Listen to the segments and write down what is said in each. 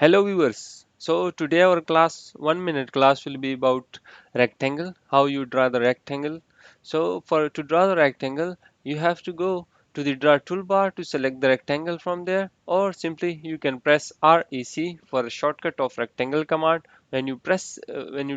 Hello viewers. So today our class 1 minute class will be about rectangle, how you draw the rectangle. So for to draw the rectangle, you have to go to the draw toolbar to select the rectangle from there, or simply you can press REC for a shortcut of rectangle command. When you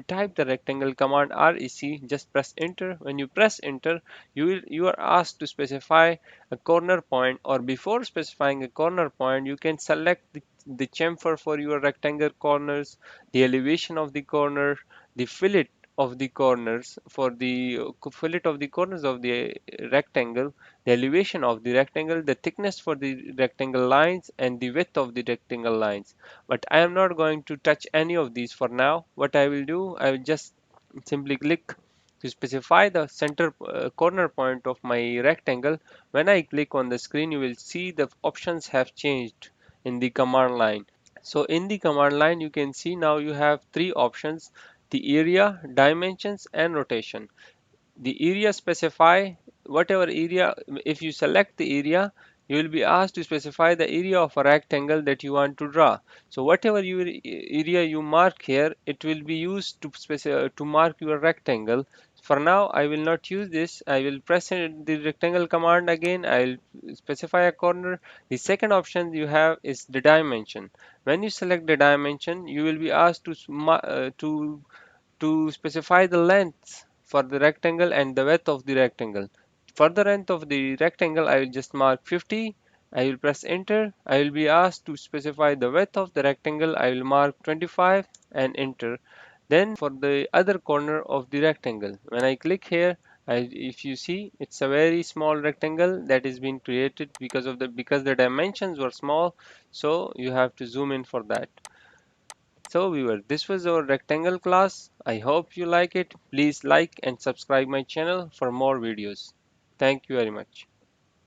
type the rectangle command REC, just press enter. When you press enter, you are asked to specify a corner point, or before specifying a corner point you can select the chamfer for your rectangle corners, the elevation of the corner, the fillet of the corners for the fillet of the corners of the rectangle, the elevation of the rectangle, the thickness for the rectangle lines, and the width of the rectangle lines. But I am not going to touch any of these for now. What I will do, I will just simply click to specify the center corner point of my rectangle. When I click on the screen, you will see the options have changed in the command line. So in the command line, you can see now you have three options: the area, dimensions, and rotation. The area specify whatever area. If you select the area, you will be asked to specify the area of a rectangle that you want to draw. So whatever area you mark here, it will be used to to mark your rectangle. For now I will not use this. I will press the rectangle command again. I will specify a corner. The second option you have is the dimension. When you select the dimension, you will be asked to specify the length for the rectangle and the width of the rectangle. For the length of the rectangle, I will just mark 50. I will press enter. I will be asked to specify the width of the rectangle. I will mark 25 and enter. Then for the other corner of the rectangle, when I click here, if you see, it's a very small rectangle that is being created because the dimensions were small. So you have to zoom in for that. So viewer, this was our rectangle class. I hope you like it. Please like and subscribe my channel for more videos. Thank you very much.